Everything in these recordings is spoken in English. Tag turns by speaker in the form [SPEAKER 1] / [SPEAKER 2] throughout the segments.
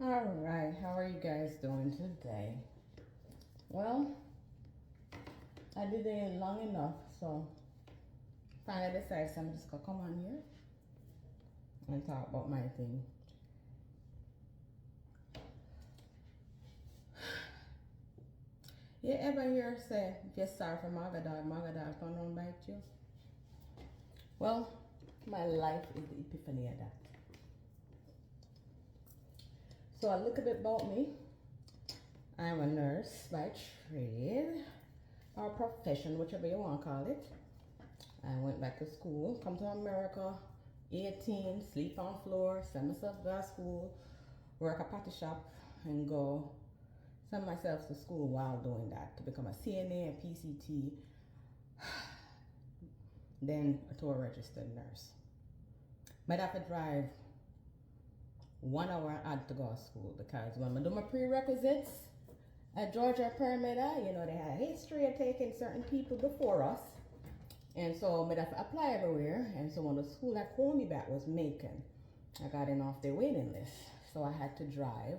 [SPEAKER 1] All right, how are you guys doing today? Well, I did it long enough, so finally decided I'm just gonna come on here and talk about my thing. You ever hear say, if you're sorry for mawga dog turn around bite you? Well, my life is the epiphany of that. So a little bit about me. I'm a nurse by trade or profession, whichever you want to call it. I went back to school, come to America, 18, sleep on floor, send myself to school, work a patty shop, and go send myself to school while doing that to become a CNA, a PCT, then to a registered nurse. But I have to drive 1 hour I had to go to school because when I do my prerequisites at Georgia Paramedic, they had a history of taking certain people before us. And so I have to apply everywhere. And so when the school that called me back was Macon, I got in off their waiting list. So I had to drive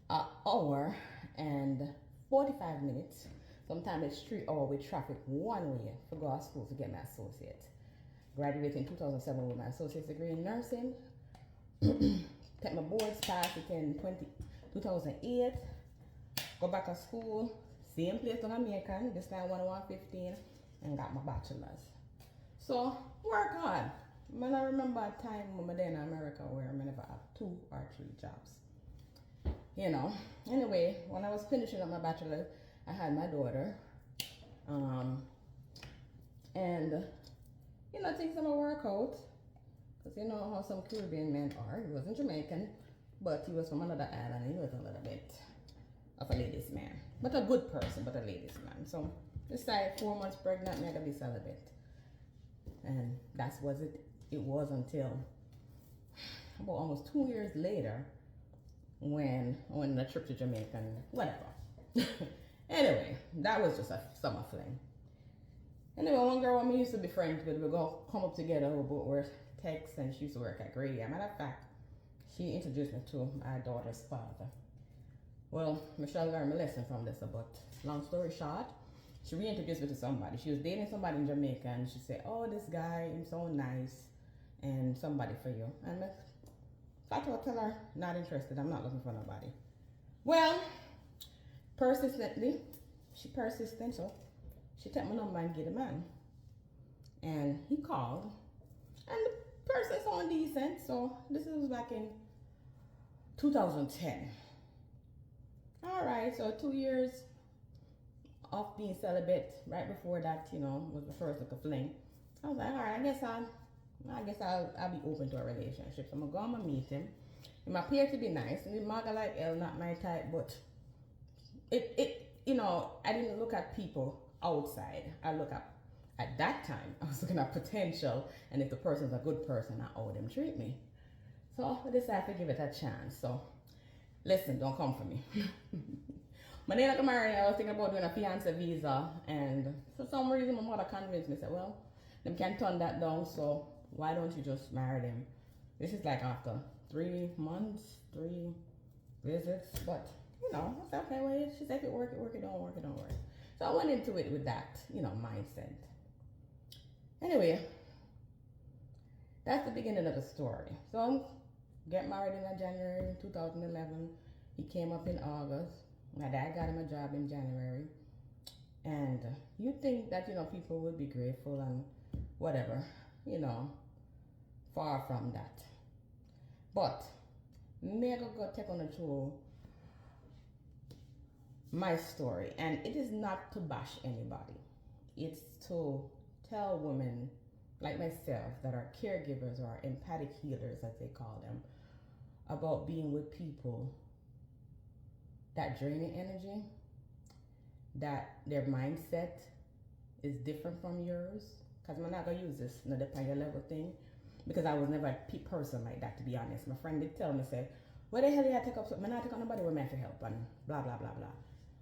[SPEAKER 1] an hour and 45 minutes. Sometimes it's 3 hours with traffic one way to go to school to get my associate. Graduated in 2007 with my associate's degree in nursing. Take my boards, passed it in 2008. Go back to school, same place in American, this time 115, and got my bachelor's. So, work hard. I remember a time when I was in America where I never had 2 or 3 jobs. Anyway, when I was finishing up my bachelor's, I had my daughter. And things gonna work out. Because you know how some Caribbean men are. He wasn't Jamaican, but he was from another island and he was a little bit of a ladies' man. But a good person, but a ladies' man. So decided 4 months pregnant, I'm gonna be celibate. And that's what it was until about almost 2 years later when I went on a trip to Jamaica and whatever. Anyway, that was just a summer fling. Anyway, one girl I used to be friends with, we go come up together, we both were texts, and she used to work at Grady. As a matter of fact, she introduced me to my daughter's father. Well, Michelle learned a lesson from this, but long story short, she reintroduced me to somebody. She was dating somebody in Jamaica, and she said, "Oh, this guy is so nice, and somebody for you." And I told her, "Not interested. I'm not looking for nobody." Well, persistently, she persistent, so she took my number and gave the man. And he called, and the person sounded decent. So this was back in 2010. All right, so 2 years of being celibate. Right before that, was the first little fling. I was like, all right, I guess I'll be open to a relationship. So I'm gonna meet him. He appeared to be nice, and the mawga like hell, not my type, but I didn't look at people outside. I look at that time, I was looking at potential, and if the person's a good person, how them treat me. So I decided to give it a chance. So listen, don't come for me. My name got married, I was thinking about doing a fiance visa, and for some reason my mother convinced me, said, well, them can turn that down, so why don't you just marry them? This is like after 3 months, 3 visits, but I said, okay, well, she said if it work, it don't work, it don't work. So I went into it with that, mindset. Anyway, that's the beginning of the story. So I get married in January 2011. He came up in August. My dad got him a job in January. And you think that, people would be grateful and whatever, far from that. But me I go take on to my story, and it is not to bash anybody. It's to tell women like myself that are caregivers or empathic healers, as they call them, about being with people that drain your energy, that their mindset is different from yours. Because I'm not going to use this, the higher level thing, because I was never a person like that, to be honest. My friend did tell me, say, where the hell did I take up something? I not take on nobody with me for help and blah, blah, blah, blah.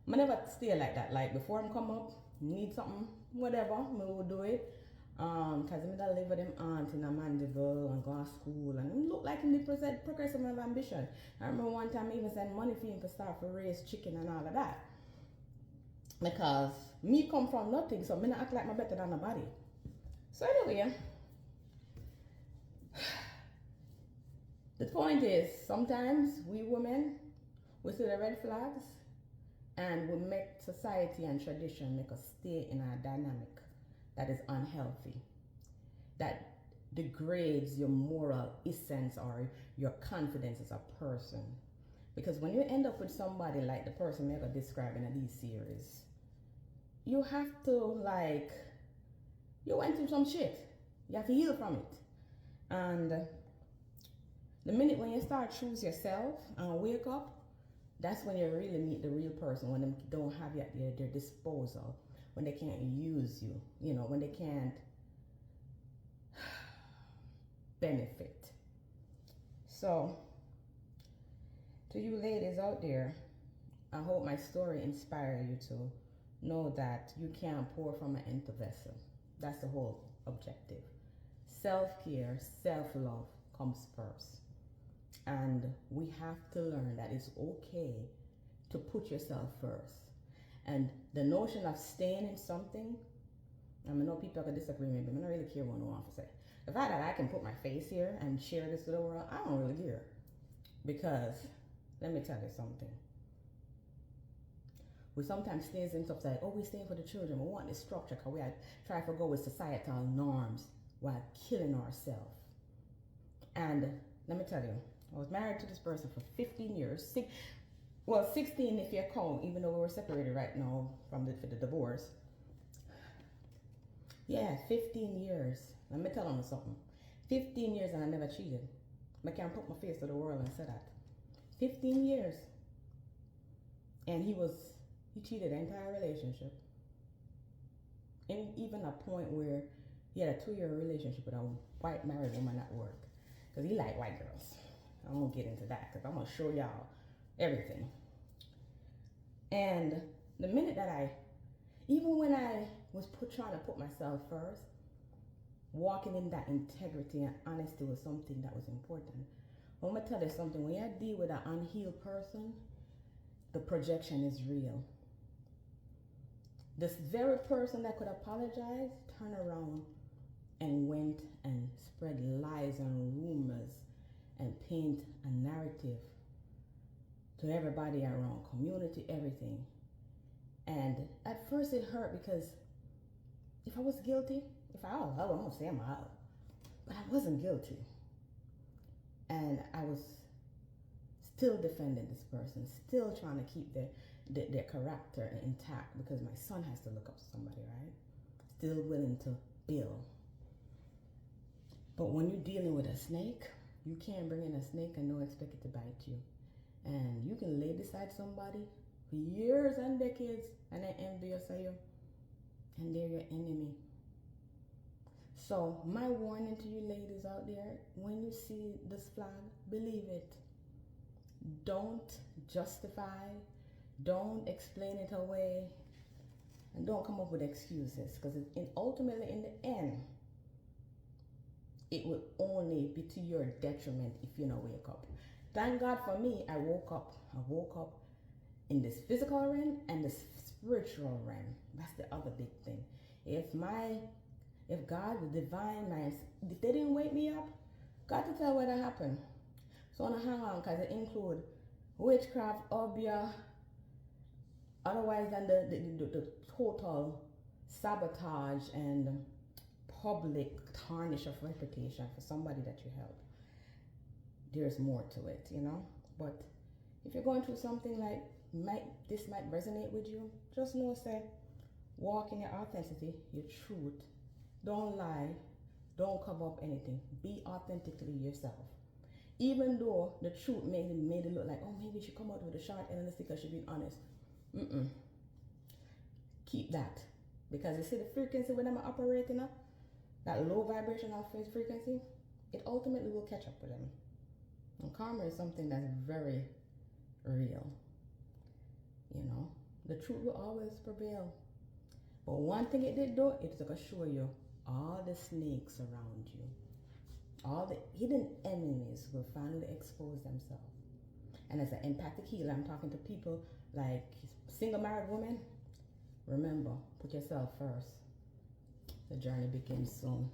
[SPEAKER 1] I never stay like that. Like before I come up, need something, whatever, we will do it. Cause him that live with him aunt in a Mandeville and go to school and him look like him the progressive of ambition. I remember one time I even sent money for him to start for raise chicken and all of that. Because me come from nothing, so me not act like my better than nobody. So anyway, the point is sometimes we women we see the red flags and we make society and tradition make us stay in a dynamic that is unhealthy, that degrades your moral essence or your confidence as a person. Because when you end up with somebody like the person Mega described in these series, you have to you went through some shit. You have to heal from it. And the minute when you start choose yourself and wake up, that's when you really meet the real person, when they don't have you at their disposal, when they can't use you, when they can't benefit. So, to you ladies out there, I hope my story inspires you to know that you can't pour from an empty vessel. That's the whole objective. Self-care, self-love comes first. And we have to learn that it's okay to put yourself first. And the notion of staying in something, I know people can disagree with me, but I don't really care what no one to say. The fact that I can put my face here and share this with the world, I don't really care. Because, let me tell you something. We sometimes stay in stuff like, we're staying for the children, we want this structure, because we are trying to go with societal norms while killing ourselves. And let me tell you, I was married to this person for 15 years. 16 if you count, even though we were separated right now for the divorce. Yeah, 15 years. Let me tell you something. 15 years and I never cheated. I can't put my face to the world and say that. 15 years. And he cheated the entire relationship. And even a point where he had a 2-year relationship with a white married woman at work. Because he liked white girls. I won't get into that because I'm going to show y'all everything. And the minute that even when I was trying to put myself first, walking in that integrity and honesty was something that was important. I'm going to tell you something. When you deal with an unhealed person, the projection is real. This very person that could apologize turned around and went and spread lies and rumors and paint a narrative to everybody around, community, everything. And at first it hurt because if I was guilty, I'm gonna say I'm out, but I wasn't guilty. And I was still defending this person, still trying to keep their character intact because my son has to look up to somebody, right? Still willing to build. But when you're dealing with a snake, you can't bring in a snake and don't expect it to bite you. And you can lay beside somebody for years and decades and they're envious of you. And they're your enemy. So my warning to you ladies out there, when you see this flag, believe it. Don't justify. Don't explain it away. And don't come up with excuses. Because ultimately in the end, it will only be to your detriment if you don't wake up. Thank God for me, I woke up. I woke up in this physical realm and this spiritual realm. That's the other big thing. If God, the divine minds, if they didn't wake me up, God to tell where that happened. So I'm gonna hang on because it include witchcraft, obia, otherwise than the total sabotage and public tarnish of reputation for somebody that you help. There's more to it, But if you're going through something like this might resonate with you, just know, walk in your authenticity, your truth. Don't lie. Don't cover up anything. Be authentically yourself. Even though the truth made it look like, maybe she come out with a short end of the stick because she's being honest. Keep that. Because you see the frequency when I'm operating up, that low vibrational frequency, it ultimately will catch up with them. And karma is something that's very real. The truth will always prevail. But one thing it did do, it's going to show you all the snakes around you, all the hidden enemies will finally expose themselves. And as an empathic healer, I'm talking to people like single married women. Remember, put yourself first. The journey begins soon.